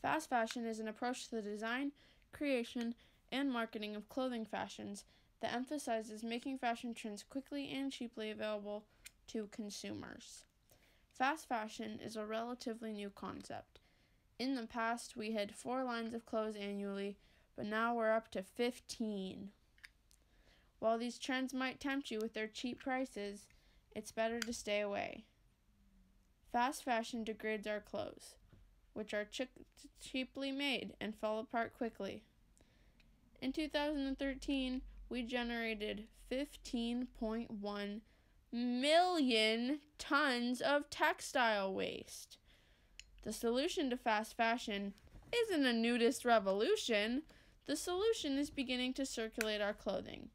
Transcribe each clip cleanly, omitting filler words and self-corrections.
Fast fashion is an approach to the design, creation, and marketing of clothing fashions that emphasizes making fashion trends quickly and cheaply available to consumers. Fast fashion is a relatively new concept. In the past, we had 4 lines of clothes annually, but now we're up to 15. While these trends might tempt you with their cheap prices, it's better to stay away. Fast fashion degrades our clothes, which are cheaply made and fall apart quickly. In 2013, we generated 15.1 million tons of textile waste. The solution to fast fashion isn't a nudist revolution. The solution is beginning to circulate our clothing.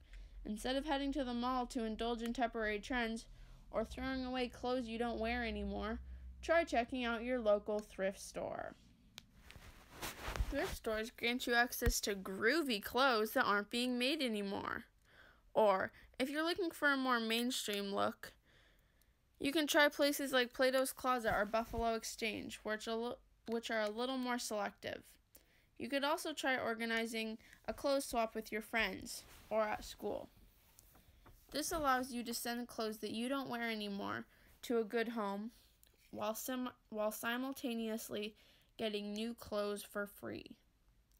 Instead of heading to the mall to indulge in temporary trends or throwing away clothes you don't wear anymore, try checking out your local thrift store. Thrift stores grant you access to groovy clothes that aren't being made anymore. Or, if you're looking for a more mainstream look, you can try places like Plato's Closet or Buffalo Exchange, which are a little more selective. You could also try organizing a clothes swap with your friends or at school. This allows you to send clothes that you don't wear anymore to a good home while simultaneously getting new clothes for free.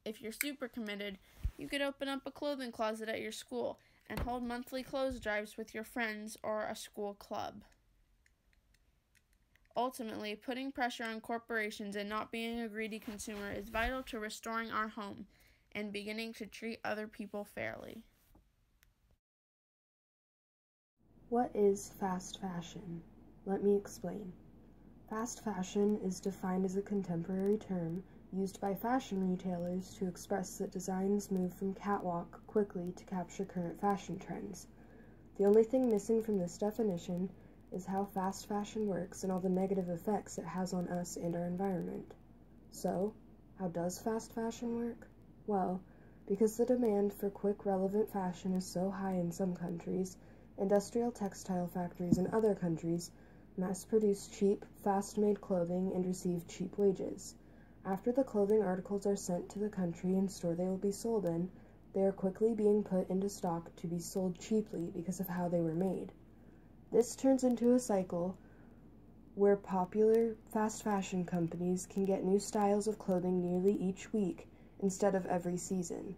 If you're super committed, you could open up a clothing closet at your school and hold monthly clothes drives with your friends or a school club. Ultimately, putting pressure on corporations and not being a greedy consumer is vital to restoring our home and beginning to treat other people fairly. What is fast fashion? Let me explain. Fast fashion is defined as a contemporary term used by fashion retailers to express that designs move from catwalk quickly to capture current fashion trends. The only thing missing from this definition is how fast fashion works and all the negative effects it has on us and our environment. So, how does fast fashion work? Well, because the demand for quick, relevant fashion is so high in some countries, industrial textile factories in other countries mass-produce cheap, fast-made clothing and receive cheap wages. After the clothing articles are sent to the country and store they will be sold in, they are quickly being put into stock to be sold cheaply because of how they were made. This turns into a cycle where popular fast fashion companies can get new styles of clothing nearly each week instead of every season.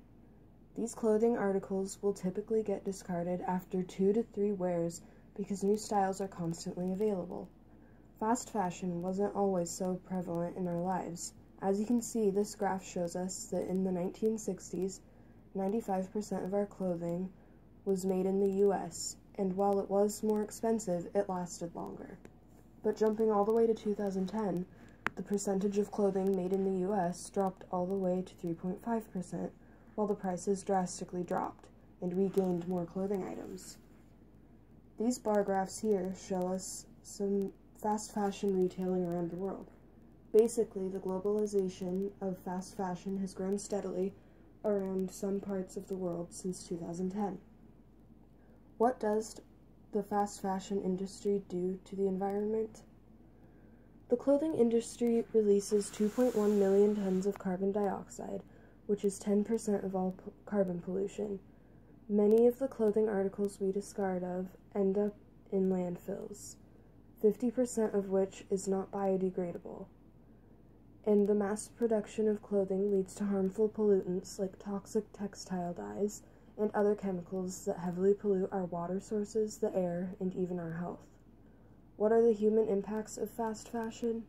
These clothing articles will typically get discarded after 2 to 3 wears because new styles are constantly available. Fast fashion wasn't always so prevalent in our lives. As you can see, this graph shows us that in the 1960s, 95% of our clothing was made in the US, and while it was more expensive, it lasted longer. But jumping all the way to 2010, the percentage of clothing made in the US dropped all the way to 3.5%, while the prices drastically dropped, and we gained more clothing items. These bar graphs here show us some fast fashion retailing around the world. Basically, the globalization of fast fashion has grown steadily around some parts of the world since 2010. What does the fast fashion industry do to the environment? The clothing industry releases 2.1 million tons of carbon dioxide, which is 10% of all carbon pollution. Many of the clothing articles we discard of end up in landfills, 50% of which is not biodegradable. And the mass production of clothing leads to harmful pollutants like toxic textile dyes and other chemicals that heavily pollute our water sources, the air, and even our health. What are the human impacts of fast fashion?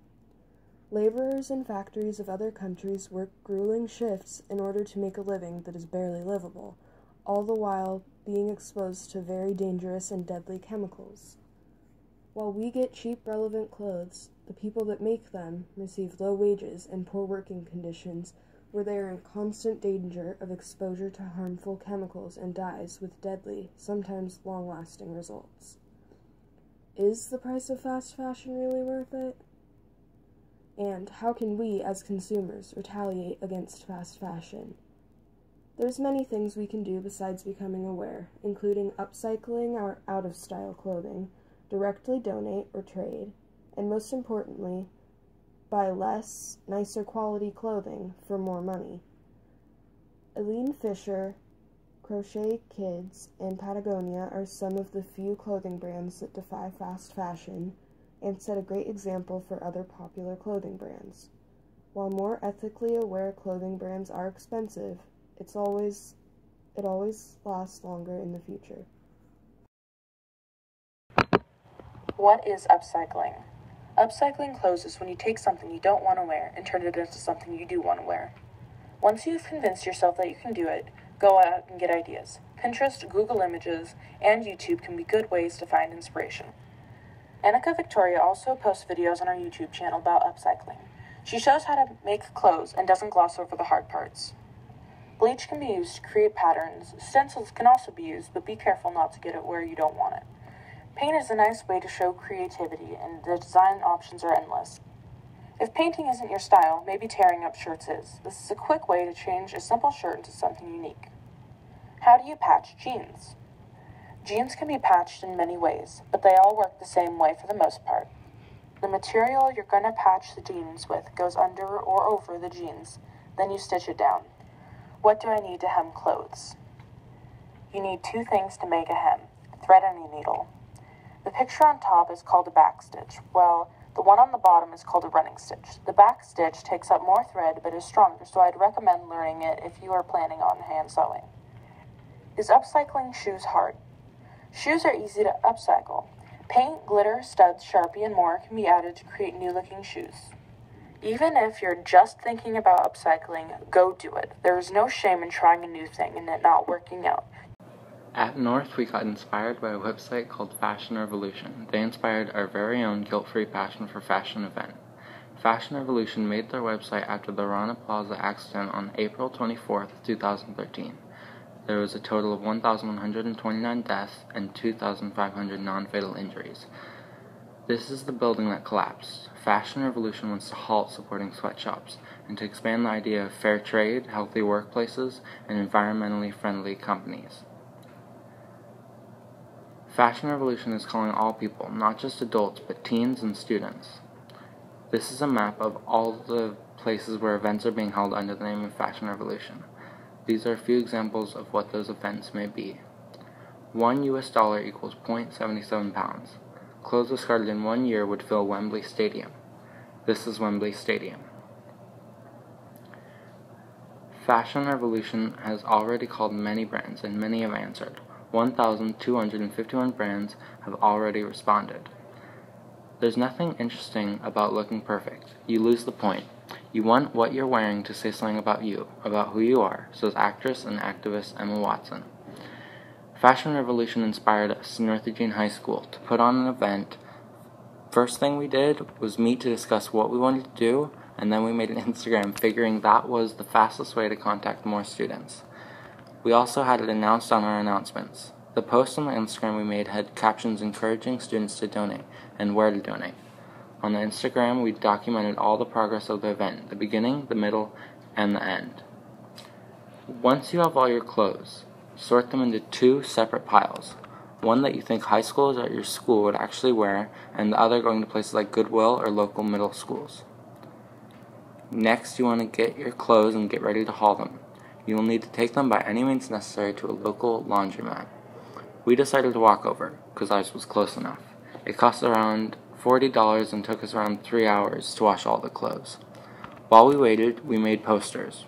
Laborers in factories of other countries work grueling shifts in order to make a living that is barely livable, all the while being exposed to very dangerous and deadly chemicals. While we get cheap, relevant clothes, the people that make them receive low wages and poor working conditions where they are in constant danger of exposure to harmful chemicals and dyes with deadly, sometimes long-lasting results. Is the price of fast fashion really worth it? And how can we, as consumers, retaliate against fast fashion? There's many things we can do besides becoming aware, including upcycling our out-of-style clothing, directly donate or trade, and most importantly, buy less, nicer quality clothing for more money. Eileen Fisher, Crochet Kids, and Patagonia are some of the few clothing brands that defy fast fashion and set a great example for other popular clothing brands. While more ethically aware clothing brands are expensive, it always lasts longer in the future. What is upcycling? Upcycling clothes is when you take something you don't want to wear and turn it into something you do want to wear. Once you've convinced yourself that you can do it, go out and get ideas. Pinterest, Google Images, and YouTube can be good ways to find inspiration. Annika Victoria also posts videos on our YouTube channel about upcycling. She shows how to make clothes and doesn't gloss over the hard parts. Bleach can be used to create patterns. Stencils can also be used, but be careful not to get it where you don't want it. Paint is a nice way to show creativity, and the design options are endless. If painting isn't your style, maybe tearing up shirts is. This is a quick way to change a simple shirt into something unique. How do you patch jeans? Jeans can be patched in many ways, but they all work the same way for the most part. The material you're going to patch the jeans with goes under or over the jeans, then you stitch it down. What do I need to hem clothes? You need two things to make a hem: thread and a needle. The picture on top is called a back stitch, while the one on the bottom is called a running stitch. The back stitch takes up more thread but is stronger, so I'd recommend learning it if you are planning on hand sewing. Is upcycling shoes hard? Shoes are easy to upcycle. Paint, glitter, studs, Sharpie, and more can be added to create new-looking shoes. Even if you're just thinking about upcycling, go do it. There is no shame in trying a new thing and it not working out. At North, we got inspired by a website called Fashion Revolution. They inspired our very own guilt-free passion for fashion event. Fashion Revolution made their website after the Rana Plaza accident on April 24th, 2013. There was a total of 1,129 deaths and 2,500 non-fatal injuries. This is the building that collapsed. Fashion Revolution wants to halt supporting sweatshops and to expand the idea of fair trade, healthy workplaces, and environmentally friendly companies. Fashion Revolution is calling all people, not just adults, but teens and students. This is a map of all the places where events are being held under the name of Fashion Revolution. These are a few examples of what those events may be. $1 US equals 0.77 pounds. Clothes discarded in 1 year would fill Wembley Stadium. This is Wembley Stadium. Fashion Revolution has already called many brands, and many have answered. 1,251 brands have already responded. There's nothing interesting about looking perfect. You lose the point. You want what you're wearing to say something about you, about who you are, says actress and activist Emma Watson. Fashion Revolution inspired us, North Eugene High School, to put on an event. First thing we did was meet to discuss what we wanted to do, and then we made an Instagram, figuring that was the fastest way to contact more students. We also had it announced on our announcements. The post on the Instagram we made had captions encouraging students to donate and where to donate. On the Instagram, we documented all the progress of the event, the beginning, the middle, and the end. Once you have all your clothes, sort them into two separate piles. One that you think high schoolers at your school would actually wear, and the other going to places like Goodwill or local middle schools. Next, you want to get your clothes and get ready to haul them. You will need to take them by any means necessary to a local laundromat. We decided to walk over, because ours was close enough. It cost around $40 and took us around 3 hours to wash all the clothes. While we waited, we made posters.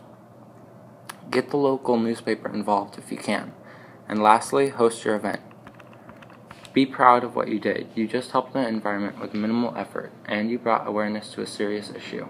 Get the local newspaper involved if you can. And lastly, host your event. Be proud of what you did. You just helped the environment with minimal effort, and you brought awareness to a serious issue.